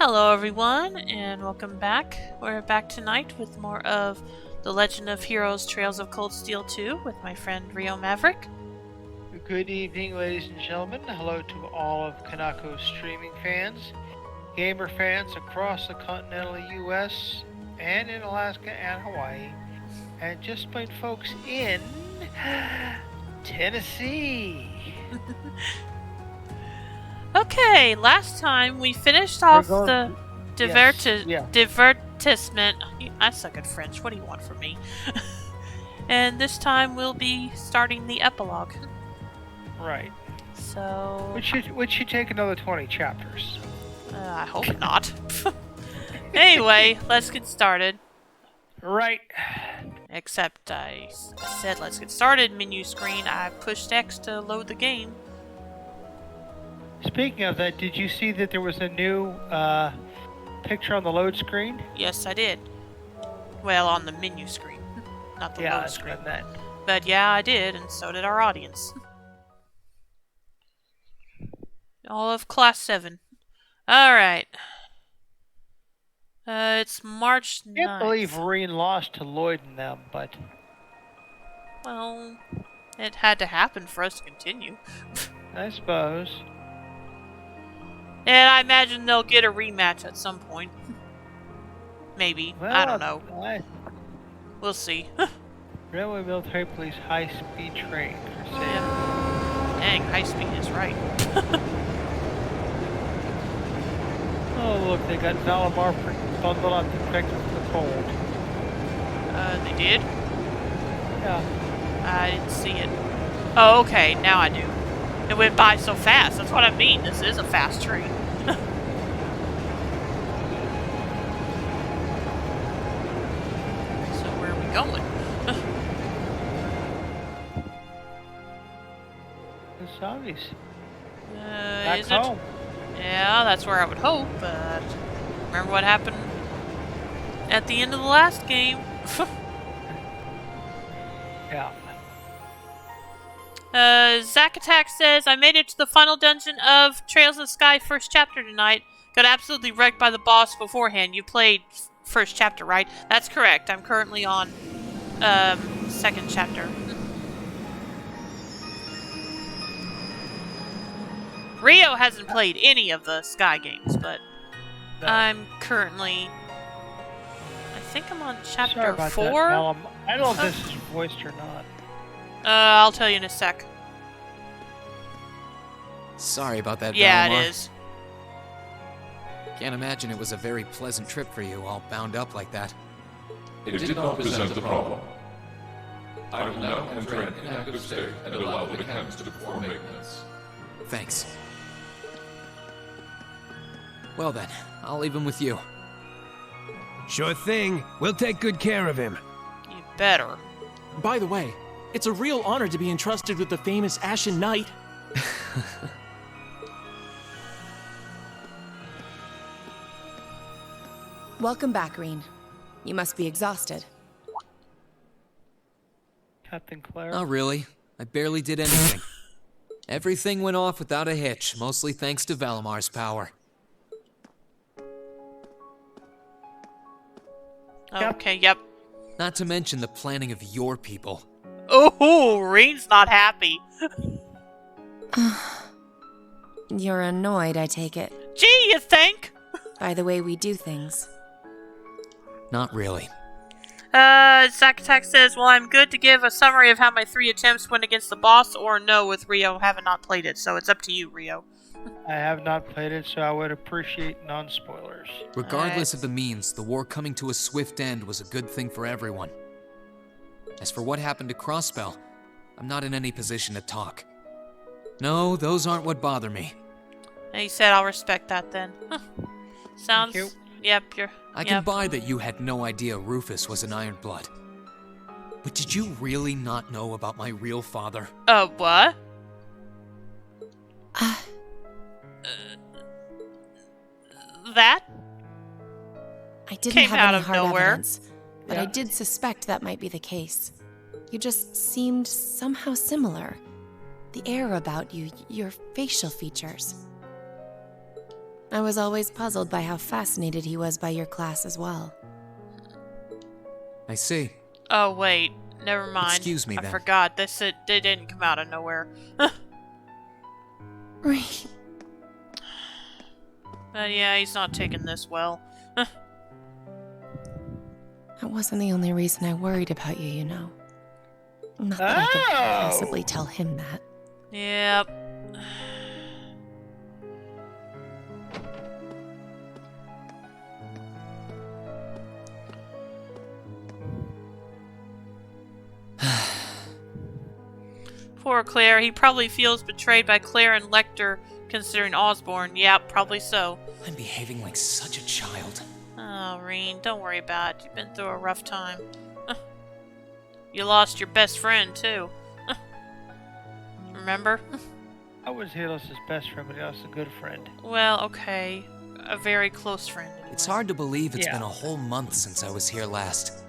Hello everyone, and welcome back. We're back tonight with more of The Legend of Heroes Trails of Cold Steel 2 with my friend Rio Maverick. Good evening, ladies and gentlemen. Hello to all of Kanako's streaming fans, gamer fans across the continental U.S. and in Alaska and Hawaii, and just plain folks in Tennessee. Okay, last time we finished off the divertissement. I suck at French. What do you want from me? And this time we'll be starting the epilogue. Right. So... Which should take another 20 chapters. I hope not. Anyway, let's get started. Right. Except I said let's get started menu screen. I pushed X to load the game. Speaking of that, did you see that there was a new picture on the load screen? Yes, I did. Well, on the menu screen, not the load screen. That. But yeah, I did, and so did our audience. All of Class 7. Alright. It's March 9th. I can't believe Reen lost to Lloyd and them, but... Well, it had to happen for us to continue. I suppose. And I imagine they'll get a rematch at some point. Maybe. Well, I don't know. We'll see. Railway Military Police high-speed train. Dang, high speed is right. Oh, look, they got Valimar bundled up to protect us from the cold. They did? Yeah. I didn't see it. Oh, okay, now I do. It went by so fast, that's what I mean. This is a fast train. So where are we going? The Saudis. Back is home. Yeah, that's where I would hope, but... Remember what happened at the end of the last game? Yeah. Zack Attack says, I made it to the final dungeon of Trails of the Sky first chapter tonight. Got absolutely wrecked by the boss beforehand. You played first chapter, right? That's correct. I'm currently on second chapter. Rio hasn't played any of the Sky games, but no. I'm currently... I think I'm on chapter 4? I don't know if this is voiced or not. I'll tell you in a sec. Sorry about that, Yeah, Valimar. it is. Can't imagine it was a very pleasant trip for you, all bound up like that. It did not present a problem. I will now enter an inactive state and allow the mechanics to perform maintenance. Thanks. Well then, I'll leave him with you. Sure thing. We'll take good care of him. You better. By the way, it's a real honor to be entrusted with the famous Ashen Knight. Welcome back, Reen. You must be exhausted. Captain Claire. Oh, really? I barely did anything. Everything went off without a hitch, mostly thanks to Valimar's power. Okay, yep. Not to mention the planning of your people. Oh, Reen's not happy. You're annoyed, I take it. Gee, you think? By the way we do things. Not really. Zack Attack says, well, I'm good to give a summary of how my 3 attempts went against the boss, or no with Rio. Haven't not played it, so it's up to you, Rio. I have not played it, so I would appreciate non-spoilers. Regardless of the means, the war coming to a swift end was a good thing for everyone. As for what happened to Crossbell, I'm not in any position to talk. No, those aren't what bother me. He said I'll respect that then. Sounds... Thank you. Yep, I can buy that you had no idea Rufus was an Ironblood. But did you really not know about my real father? What? That? I didn't Came have out any of hard nowhere. evidence, but I did suspect that might be the case. You just seemed somehow similar. The air about you, your facial features. I was always puzzled by how fascinated he was by your class as well. I see. Oh, wait. Never mind. Excuse me, I then. forgot. They didn't come out of nowhere. Right. But yeah, he's not taking this well. That wasn't the only reason I worried about you, you know. Not that I could possibly tell him that. Yep. Poor Claire. He probably feels betrayed by Claire and Lecter, considering Osborne. Yep, probably so. I'm behaving like such a child. Oh, Reen, don't worry about it. You've been through a rough time. You lost your best friend, too. Remember? I was Halos' best friend, but he was a good friend. Well, okay. A very close friend. Anyway. It's hard to believe it's Yeah. been a whole month since I was here last.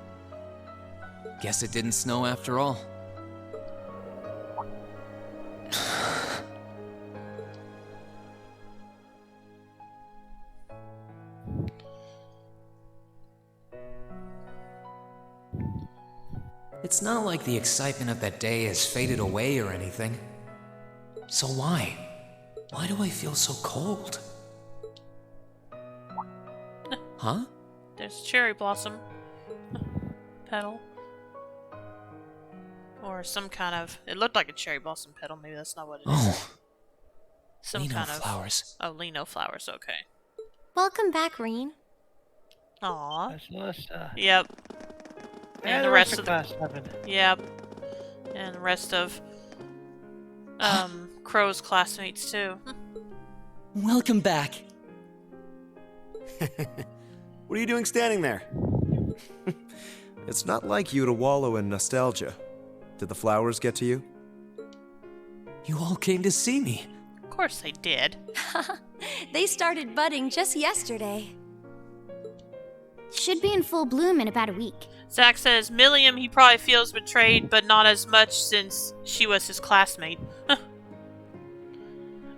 Guess it didn't snow after all. It's not like the excitement of that day has faded away or anything. So why? Why do I feel so cold? Huh? There's cherry blossom petal. Or some kind of... It looked like a cherry blossom petal. Maybe that's not what it is. Oh, Some Lino kind of... flowers. Oh, Lino flowers. Okay. Welcome back, Reen. Aw. That's Melissa. Yep. And the rest of class 7. Yep. And the rest of... Crow's classmates, too. Welcome back. What are you doing standing there? It's not like you to wallow in nostalgia. Did the flowers get to you? You all came to see me. Of course they did. They started budding just yesterday. Should be in full bloom in about a week. Zach says, Milliam, he probably feels betrayed, but not as much since she was his classmate.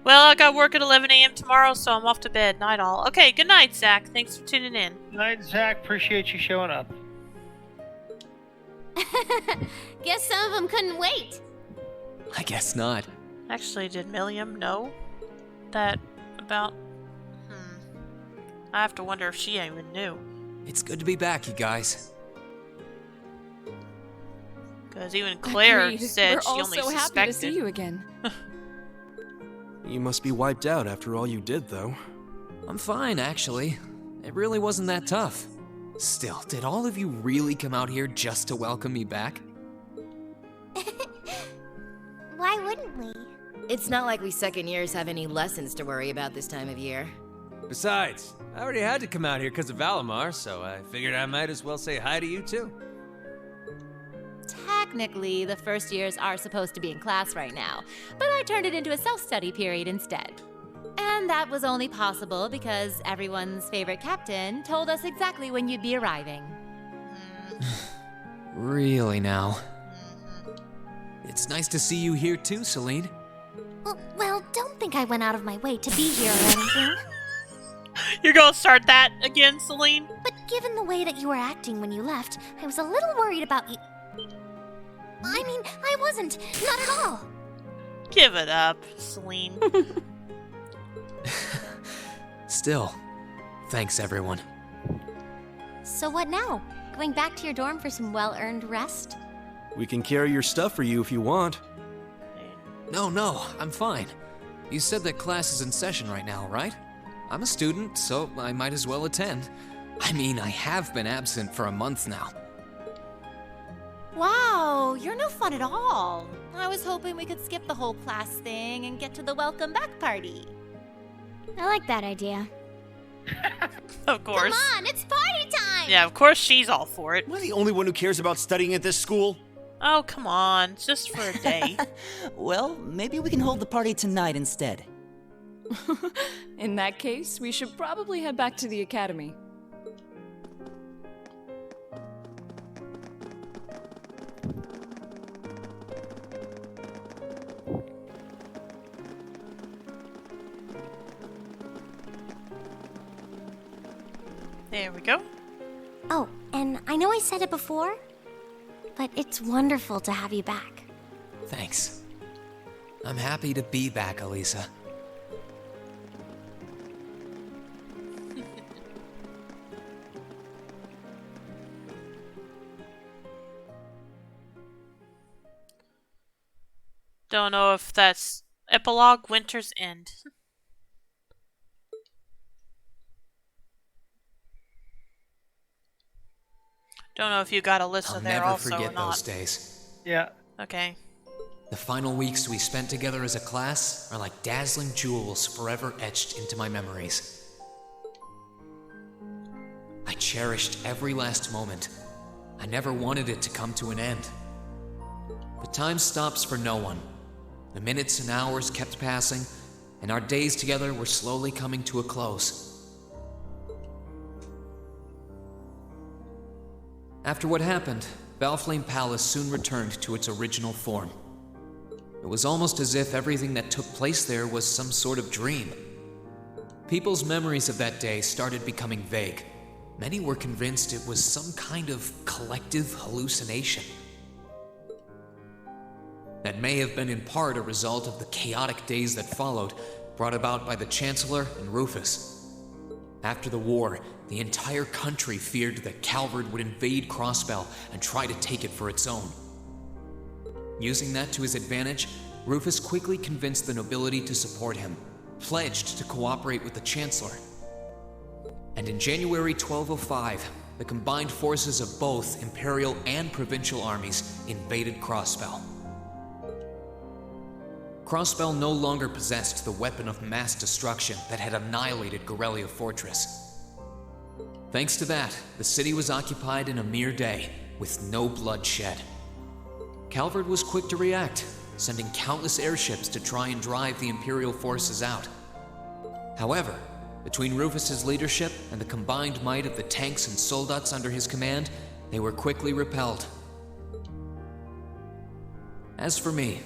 Well, I got work at 11 a.m. tomorrow, so I'm off to bed. Night all. Okay, good night, Zach. Thanks for tuning in. Good night, Zach. Appreciate you showing up. Guess some of them couldn't wait. I guess not. Actually, did Milliam know that about... I have to wonder if she even knew. It's good to be back, you guys. Because even Claire Agreed. said We're she all only so suspected. happy to see you again. You must be wiped out after all you did, though. I'm fine, actually. It really wasn't that tough. Still, did all of you really come out here just to welcome me back? Why wouldn't we? It's not like we second years have any lessons to worry about this time of year. Besides, I already had to come out here because of Valimar, so I figured I might as well say hi to you too. Technically, the first years are supposed to be in class right now, but I turned it into a self-study period instead. And that was only possible because everyone's favorite captain told us exactly when you'd be arriving. Really now? It's nice to see you here too, Celine. Well, don't think I went out of my way to be here or anything. You're gonna start that again, Celine? But given the way that you were acting when you left, I was a little worried about you. I mean, I wasn't. Not at all. Give it up, Celine. Still, thanks everyone. So what now? Going back to your dorm for some well-earned rest? We can carry your stuff for you if you want. No, I'm fine. You said that class is in session right now, right? I'm a student, so I might as well attend. I mean, I have been absent for a month now. Wow, you're no fun at all. I was hoping we could skip the whole class thing and get to the welcome back party. I like that idea. Of course. Come on, it's party time! Yeah, of course she's all for it. Am I the only one who cares about studying at this school? Oh, come on. It's just for a day. Well, maybe we can hold the party tonight instead. In that case, we should probably head back to the academy. There we go. Oh, and I know I said it before, but it's wonderful to have you back. Thanks. I'm happy to be back, Elisa. Don't know if that's Epilogue, Winter's End. Don't know if you got Alyssa I'll there never also or forget not. those days. Yeah. Okay. The final weeks we spent together as a class are like dazzling jewels forever etched into my memories. I cherished every last moment. I never wanted it to come to an end. But time stops for no one. The minutes and hours kept passing, and our days together were slowly coming to a close. After what happened, Valflame Palace soon returned to its original form. It was almost as if everything that took place there was some sort of dream. People's memories of that day started becoming vague. Many were convinced it was some kind of collective hallucination. That may have been in part a result of the chaotic days that followed, brought about by the Chancellor and Rufus. After the war, the entire country feared that Calvard would invade Crossbell and try to take it for its own. Using that to his advantage, Rufus quickly convinced the nobility to support him, pledged to cooperate with the Chancellor. And in January 1205, the combined forces of both Imperial and Provincial armies invaded Crossbell. Crossbell no longer possessed the weapon of mass destruction that had annihilated Gorelia Fortress. Thanks to that, the city was occupied in a mere day, with no blood shed. Calvard was quick to react, sending countless airships to try and drive the Imperial forces out. However, between Rufus's leadership and the combined might of the tanks and soldats under his command, they were quickly repelled. As for me,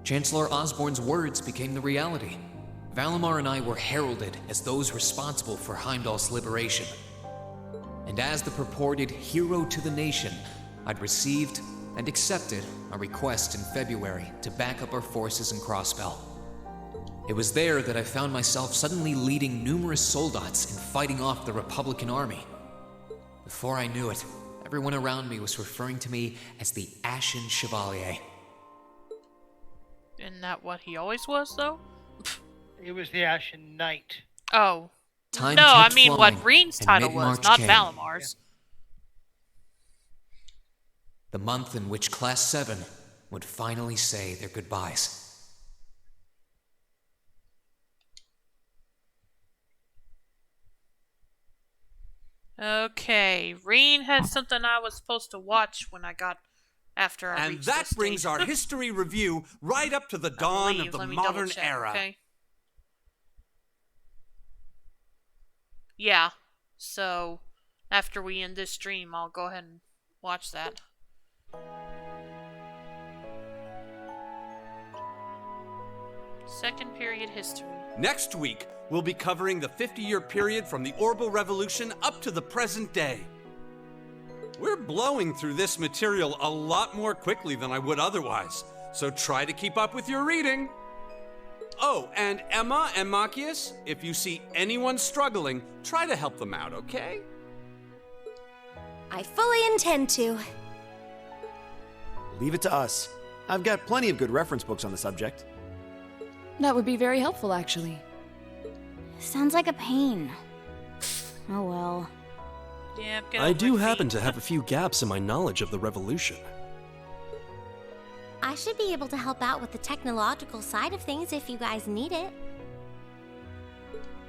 Chancellor Osborne's words became the reality. Valimar and I were heralded as those responsible for Heimdall's liberation. And as the purported hero to the nation, I'd received and accepted a request in February to back up our forces in Crossbell. It was there that I found myself suddenly leading numerous soldats and fighting off the Republican army. Before I knew it, everyone around me was referring to me as the Ashen Chevalier. Isn't that what he always was, though? It was the Ashen Knight. Oh. Time no, I kept mean flying, what Reen's and title was, mid-March not came. Valamar's. The month in which Class 7 would finally say their goodbyes. Okay, Reen had something I was supposed to watch when I got after I And reached that this brings stage. our history review right up to the dawn of the Let me modern double-check, era. Okay? Yeah, so after we end this stream, I'll go ahead and watch that. Second period history. Next week, we'll be covering the 50-year period from the Orbital Revolution up to the present day. We're blowing through this material a lot more quickly than I would otherwise, so try to keep up with your reading. Oh, and Emma and Machias, if you see anyone struggling, try to help them out, okay? I fully intend to. Leave it to us. I've got plenty of good reference books on the subject. That would be very helpful, actually. Sounds like a pain. Oh well. Yeah, I do happen to have a few gaps in my knowledge of the Revolution. I should be able to help out with the technological side of things if you guys need it.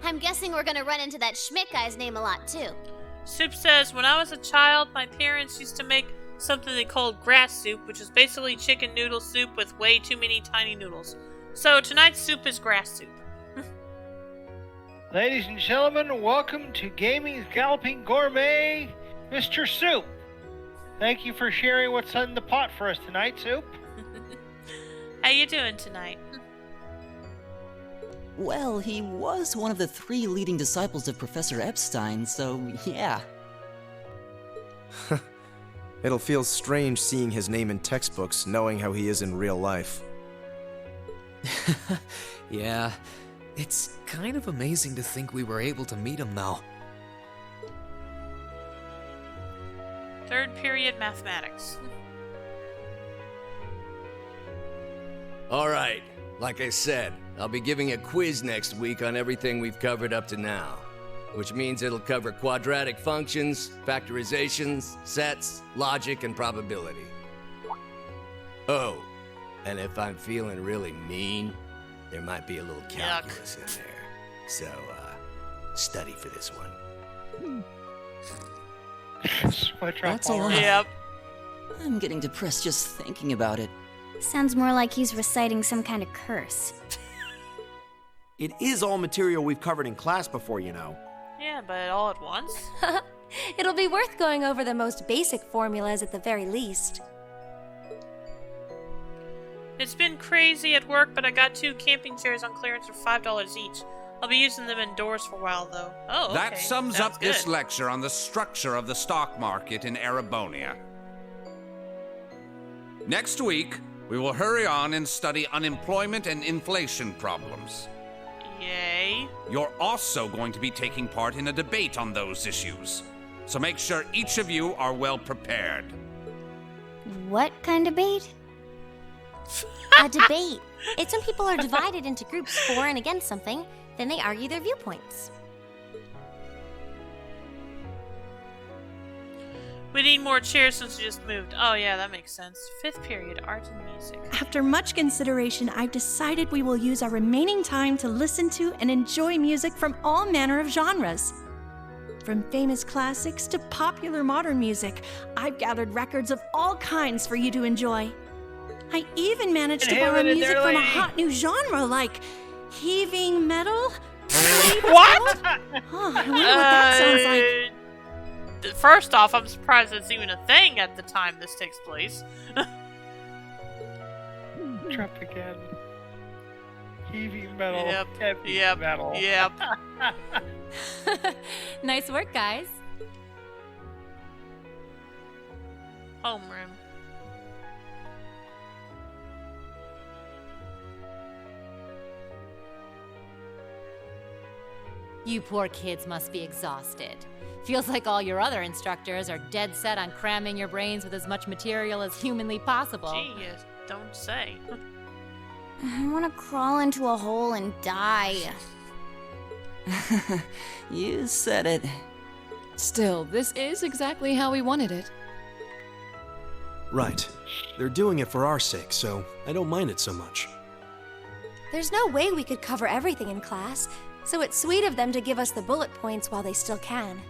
I'm guessing we're gonna run into that Schmidt guy's name a lot, too. Soup says, when I was a child, my parents used to make something they called grass soup, which is basically chicken noodle soup with way too many tiny noodles. So tonight's soup is grass soup. Ladies and gentlemen, welcome to Gaming's Galloping Gourmet, Mr. Soup. Thank you for sharing what's in the pot for us tonight, Soup. How you doing tonight? Well, he was one of the 3 leading disciples of Professor Epstein, so yeah. It'll feel strange seeing his name in textbooks, knowing how he is in real life. Yeah, it's kind of amazing to think we were able to meet him, though. Third period mathematics. Alright, like I said, I'll be giving a quiz next week on everything we've covered up to now. Which means it'll cover quadratic functions, factorizations, sets, logic, and probability. Oh, and if I'm feeling really mean, there might be a little calculus in there. So, study for this one. That's a lot. Yep. I'm getting depressed just thinking about it. Sounds more like he's reciting some kind of curse. It is all material we've covered in class before, you know. Yeah, but all at once? It'll be worth going over the most basic formulas at the very least. It's been crazy at work, but I got 2 camping chairs on clearance for $5 each. I'll be using them indoors for a while, though. Oh, okay. That sums Sounds up this good. lecture on the structure of the stock market in Erebonia. Next week, we will hurry on and study unemployment and inflation problems. Yay. You're also going to be taking part in a debate on those issues. So make sure each of you are well prepared. What kind of debate? A debate. It's when people are divided into groups for and against something, then they argue their viewpoints. We need more chairs since we just moved. Oh yeah, that makes sense. 5th period, art and music. After much consideration, I've decided we will use our remaining time to listen to and enjoy music from all manner of genres. From famous classics to popular modern music, I've gathered records of all kinds for you to enjoy. I even managed to borrow music from a hot new genre like heaving metal. What? Oh, I wonder what that sounds like. First off, I'm surprised it's even a thing at the time this takes place. Trump again. Heavy metal. Yep. Heavy Yep. metal. Yep. Nice work, guys. Homeroom. You poor kids must be exhausted. Feels like all your other instructors are dead set on cramming your brains with as much material as humanly possible. Gee, don't say. I want to crawl into a hole and die. You said it. Still, this is exactly how we wanted it. Right. They're doing it for our sake, so I don't mind it so much. There's no way we could cover everything in class, so it's sweet of them to give us the bullet points while they still can.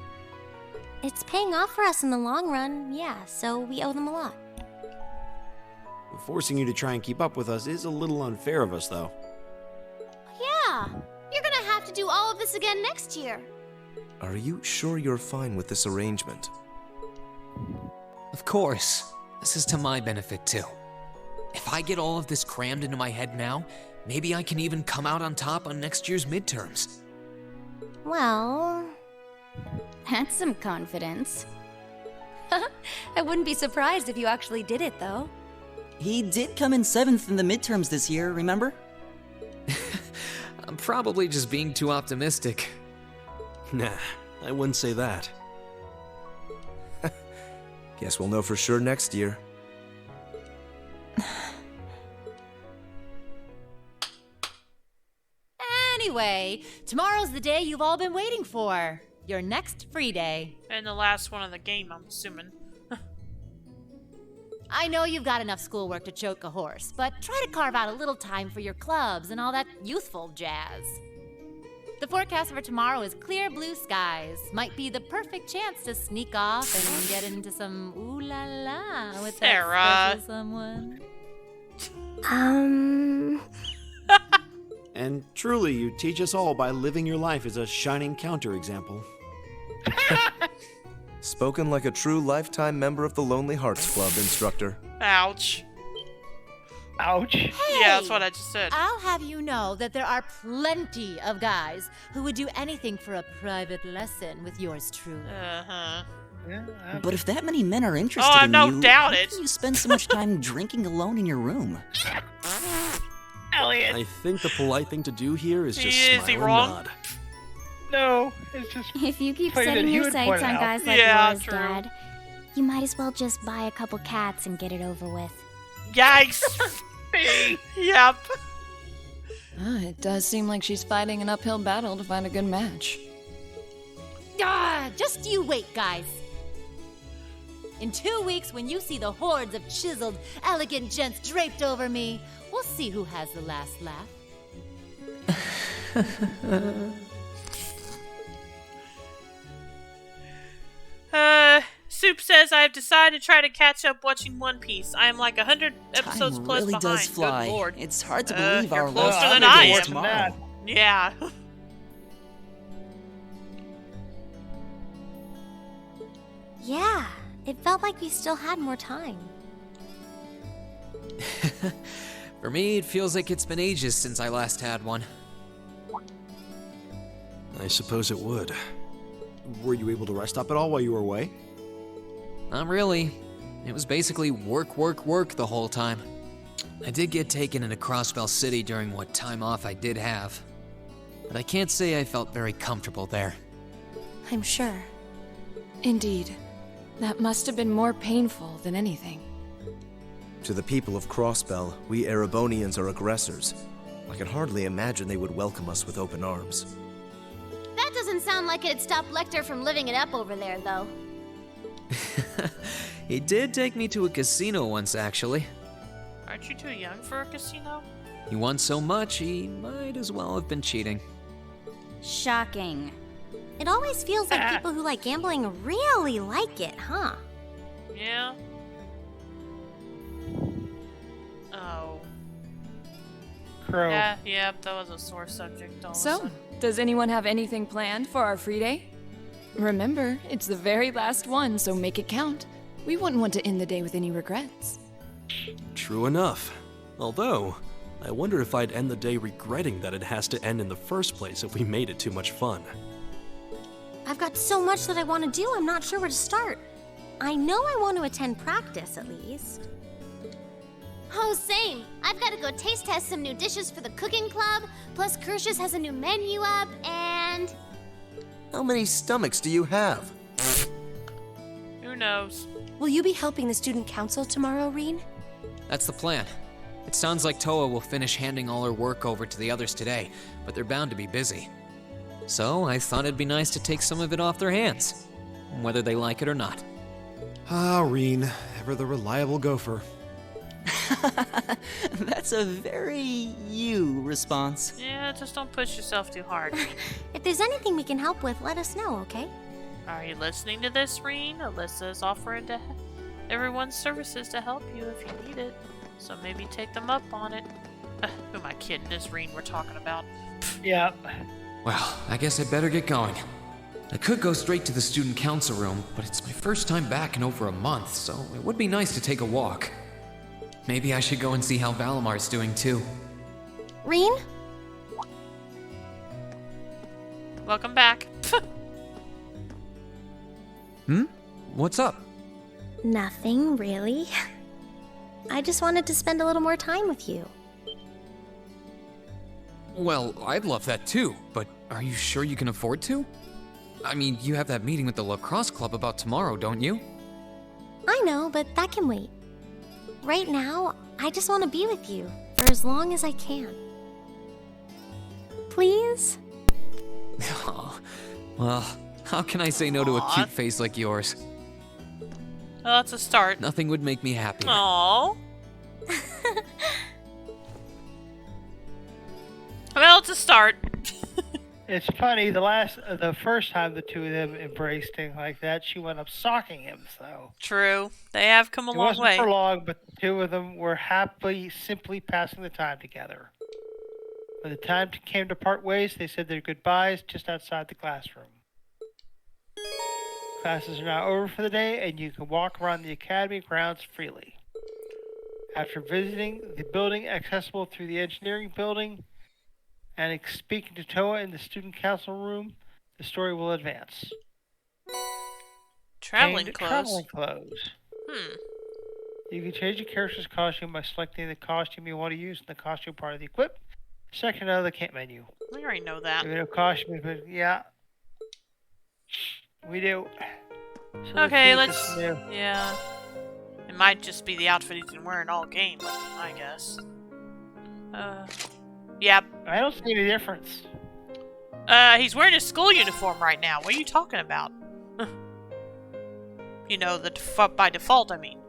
It's paying off for us in the long run, yeah, so we owe them a lot. Forcing you to try and keep up with us is a little unfair of us, though. Yeah, you're gonna have to do all of this again next year. Are you sure you're fine with this arrangement? Of course. This is to my benefit, too. If I get all of this crammed into my head now, maybe I can even come out on top on next year's midterms. Well, that's some confidence. I wouldn't be surprised if you actually did it, though. He did come in 7th in the midterms this year, remember? I'm probably just being too optimistic. Nah, I wouldn't say that. Guess we'll know for sure next year. Anyway, tomorrow's the day you've all been waiting for. Your next free day. And the last one of the game, I'm assuming. I know you've got enough schoolwork to choke a horse, but try to carve out a little time for your clubs and all that youthful jazz. The forecast for tomorrow is clear blue skies. Might be the perfect chance to sneak off and get into some ooh la la with Sarah. that special someone. And truly, you teach us all by living your life as a shining counterexample. Spoken like a true lifetime member of the Lonely Hearts Club, instructor. Ouch. Ouch. Hey, Yeah, that's what I just said. I'll have you know that there are plenty of guys who would do anything for a private lesson with yours truly. Uh-huh. But if that many men are interested I in don't you, doubt how it. can you spend so much time drinking alone in your room? Elliot. I think the polite thing to do here is just Is he smile and wrong? nod. No, it's just. If you keep funny that setting he your would sights point on out. guys like Yeah, yours, true. Dad, you might as well just buy a couple cats and get it over with. Yikes! Yep. It does seem like she's fighting an uphill battle to find a good match. Just you wait, guys. In 2 weeks, when you see the hordes of chiseled, elegant gents draped over me, we'll see who has the last laugh. Soup says I have decided to try to catch up watching One Piece. I am like 100 episodes Time plus really behind. does fly. Good lord. It's hard to believe our you're closer last than meeting I is am. tomorrow. Yeah. Yeah, it felt like we still had more time. For me, it feels like it's been ages since I last had one. I suppose it would. Were you able to rest up at all while you were away? Not really. It was basically work, work, work the whole time. I did get taken into Crossbell City during what time off I did have, but I can't say I felt very comfortable there. I'm sure. Indeed. That must have been more painful than anything. To the people of Crossbell, we Erebonians are aggressors. I can hardly imagine they would welcome us with open arms. That doesn't sound like it'd stop Lecter from living it up over there, though. He did take me to a casino once, actually. Aren't you too young for a casino? He won so much, he might as well have been cheating. Shocking. It always feels like people who like gambling really like it, huh? Yeah. Oh. Crow. Yeah, yep, that was a sore subject all of a So, sudden. does anyone have anything planned for our free day? Remember, it's the very last one, so make it count. We wouldn't want to end the day with any regrets. True enough. Although, I wonder if I'd end the day regretting that it has to end in the first place if we made it too much fun. I've got so much that I want to do, I'm not sure where to start. I know I want to attend practice, at least. Oh, same. I've got to go taste test some new dishes for the cooking club, plus Kirsch's has a new menu up, and... How many stomachs do you have? Who knows? Will you be helping the student council tomorrow, Reen? That's the plan. It sounds like Toa will finish handing all her work over to the others today, but they're bound to be busy. So I thought it'd be nice to take some of it off their hands, whether they like it or not. Ah, Reen, ever the reliable gopher. That's a very you response. Yeah, just don't push yourself too hard. If there's anything we can help with, let us know, okay? Are you listening to this, Reen? Alyssa is offering to everyone's services to help you if you need it. So maybe take them up on it. Who am I kidding? This Reen we're talking about. Yeah. Well, I guess I better get going. I could go straight to the student council room, but it's my first time back in over a month, so it would be nice to take a walk. Maybe I should go and see how Valamar's doing too. Reen? Welcome back. What's up? Nothing, really. I just wanted to spend a little more time with you. Well, I'd love that too, but are you sure you can afford to? I mean, you have that meeting with the lacrosse club about tomorrow, don't you? I know, but that can wait. Right now, I just want to be with you for as long as I can. Please? Oh, well, how can I say no to a cute face like yours? Well, that's a start. Nothing would make me happier. Aww. Well, it's a start. It's funny, the first time the two of them embraced him like that, she wound up socking him, so. True. They have come a It long wasn't way. for long, but the two of them were happily, simply passing the time together. When the time came to part ways, they said their goodbyes just outside the classroom. Classes are now over for the day, and you can walk around the academy grounds freely. After visiting the building accessible through the engineering building and speaking to Toa in the student council room, the story will advance. Traveling Named clothes. Traveling clothes. Hmm. You can change your character's costume by selecting the costume you want to use in the costume part of the equip section of the camp menu. We already know that. Even though costume, but yeah, we do. So Okay, let's. Yeah. It might just be the outfit he's been wearing all game, I guess. Yep. I don't see any difference. He's wearing his school uniform right now. What are you talking about? You know, by default, I mean.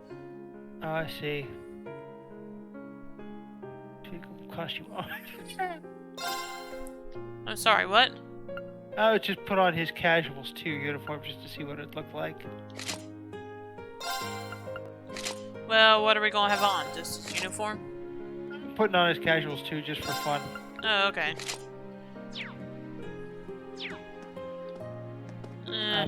Oh, I see. Costume on. I'm sorry, what? I would just put on his casuals too uniform just to see what it looked like. Well, what are we gonna have on? Just his uniform? I'm putting on his casuals too just for fun. Oh, okay.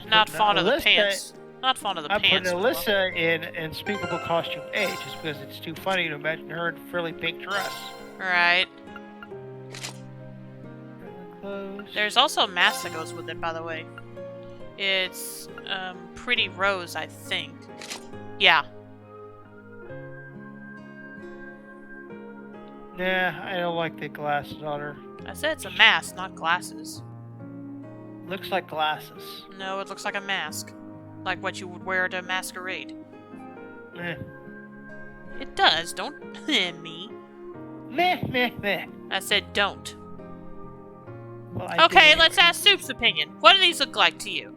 Not fond of the pants. Not fond of the pants. I'm putting Alyssa in Unspeakable Costume A just because it's too funny to imagine her in a frilly pink dress. Right. There's also a mask that goes with it, by the way. It's Pretty Rose, I think. Yeah. Nah, I don't like the glasses on her. I said it's a mask, not glasses. Looks like glasses. No, it looks like a mask. Like what you would wear at a masquerade. Meh. It does, don't me. Meh, meh, meh. I said don't. Well, okay, let's ask Soup's opinion. What do these look like to you?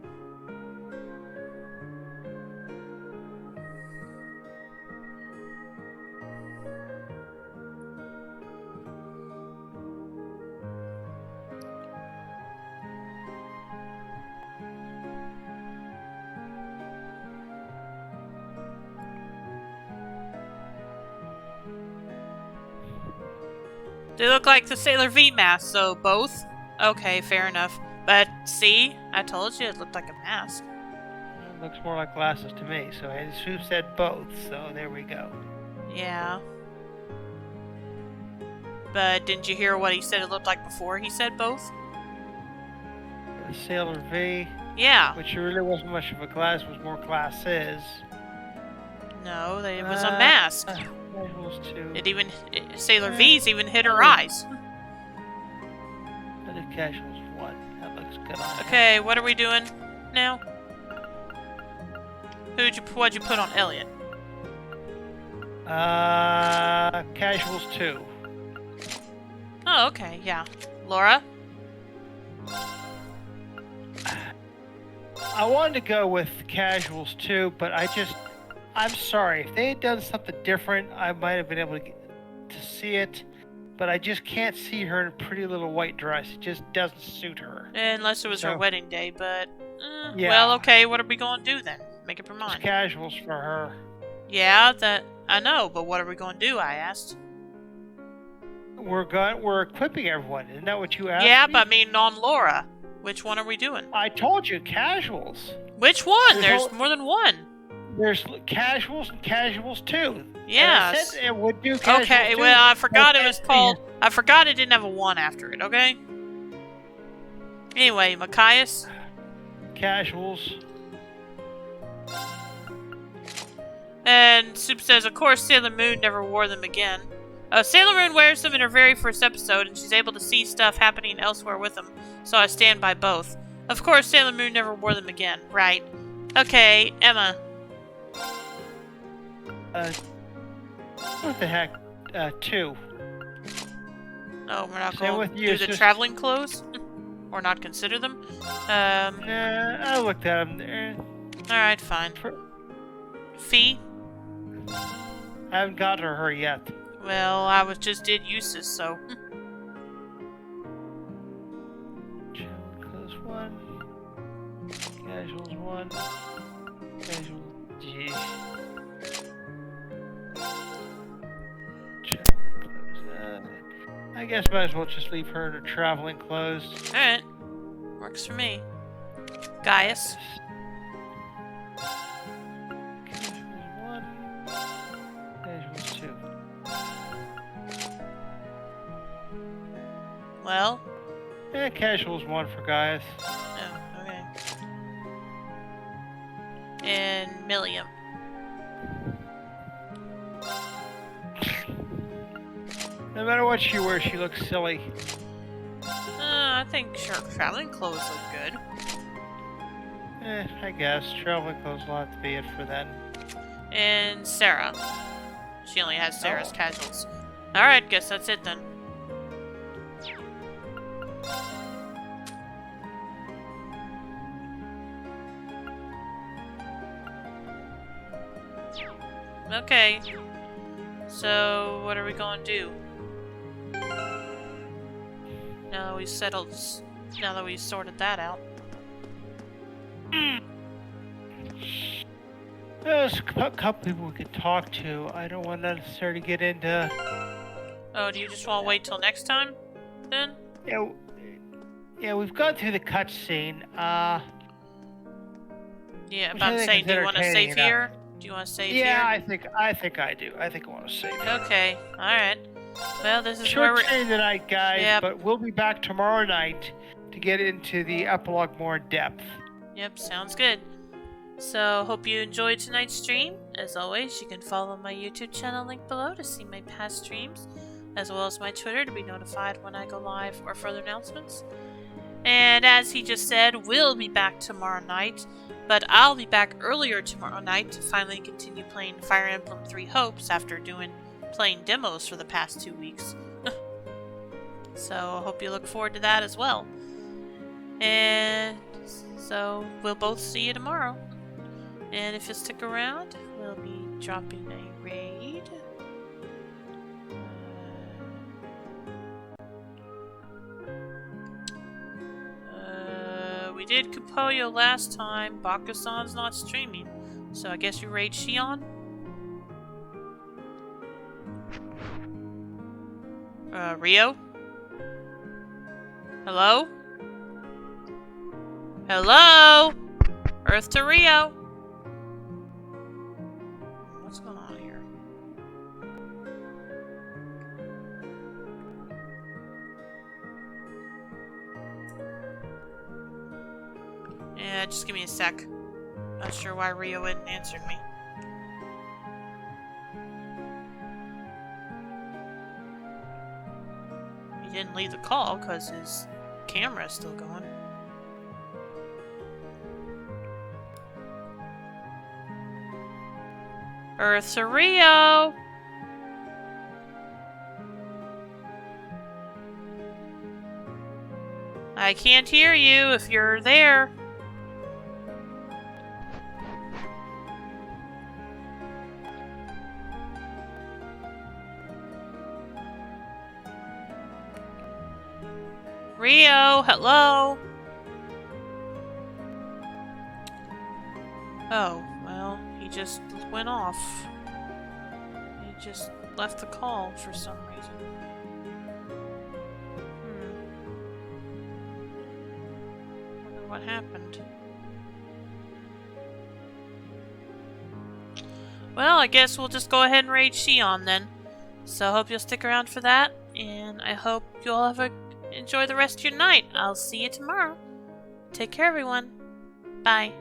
They look like the Sailor V mask, so both? Okay, fair enough. But see, I told you it looked like a mask. It looks more like glasses to me, so Sue said both, so there we go. Yeah. But didn't you hear what he said it looked like before he said both? The Sailor V. Yeah. Which really wasn't much of a glass, was more glasses. No, it was a mask. Too. Sailor V's even hit her eyes. The casuals one. That looks good on Okay, what are we doing now? What'd you put on Elliot? Casuals 2. Oh, okay, yeah. Laura? I wanted to go with casuals 2, but I'm sorry. If they had done something different, I might have been able to see it. But I just can't see her in a pretty little white dress. It just doesn't suit her. Unless it was her wedding day, but... yeah. Well, okay, what are we going to do then? Make up your mind. It's casuals for her. Yeah, I know, but what are we going to do, I asked. We're equipping everyone. Isn't that what you asked Yeah, me? but I mean on Laura. Which one are we doing? I told you, casuals. Which one? There's more than one. There's casuals and casuals 2. Yes. I said it would do casuals okay, 2. well, I forgot it was called... I forgot it didn't have a 1 after it, okay? Anyway, Machias? Casuals. And Soup says, of course Sailor Moon never wore them again. Sailor Moon wears them in her very first episode, and she's able to see stuff happening elsewhere with them, so I stand by both. Of course Sailor Moon never wore them again, right? Okay, Emma. What the heck? 2. Oh, we're not Same going with to you, do the traveling clothes? Or not consider them? I looked at them. Alright, fine. Fee? I haven't got to her yet. Well, I did uses, so... Close 1. Casuals 1. Casual... Gee. I guess might as well just leave her in her traveling clothes. Alright. Works for me. Gaius. Casuals 1. Casuals 2. Well? Casual's one for guys. Oh, okay. And Milliam. No matter what she wears, she looks silly. I think her traveling clothes look good. I guess. Traveling clothes will have to be it for then. And Sarah. She only has Sarah's casuals. Alright, guess that's it then. Okay. So, what are we going to do? Now that we've settled... Now that we've sorted that out. There's a couple people we could talk to. I don't want to necessarily get into... Oh, do you just want to wait till next time, then? Yeah, we've gone through the cutscene. Yeah, but I'm saying, do you want to save here? Do you want to save here? Yeah, I think I do. I think I want to save here. Okay, alright. Well, this is Short where stream tonight, guys, Yep. but we'll be back tomorrow night to get into the epilogue more in depth. Yep, sounds good. So, hope you enjoyed tonight's stream. As always, you can follow my YouTube channel linked below to see my past streams, as well as my Twitter to be notified when I go live or further announcements. And as he just said, we'll be back tomorrow night, but I'll be back earlier tomorrow night to finally continue playing Fire Emblem 3 Hopes after playing demos for the past 2 weeks. So, I hope you look forward to that as well. And so, we'll both see you tomorrow. And if you stick around, we'll be dropping a raid. We did Kupoyo last time. Bakusan's not streaming. So I guess you raid Shion? Rio? Hello? Hello? Earth to Rio? What's going on here? Yeah, just give me a sec. Not sure why Rio hadn't answered me. He didn't leave the call because his camera's still going. Earth to Rio! I can't hear you if you're there. Rio, hello? Oh, well, he just went off. He just left the call for some reason. Wonder what happened. Well, I guess we'll just go ahead and raid Shion then. So I hope you'll stick around for that, and I hope you all enjoy the rest of your night. I'll see you tomorrow. Take care, everyone. Bye.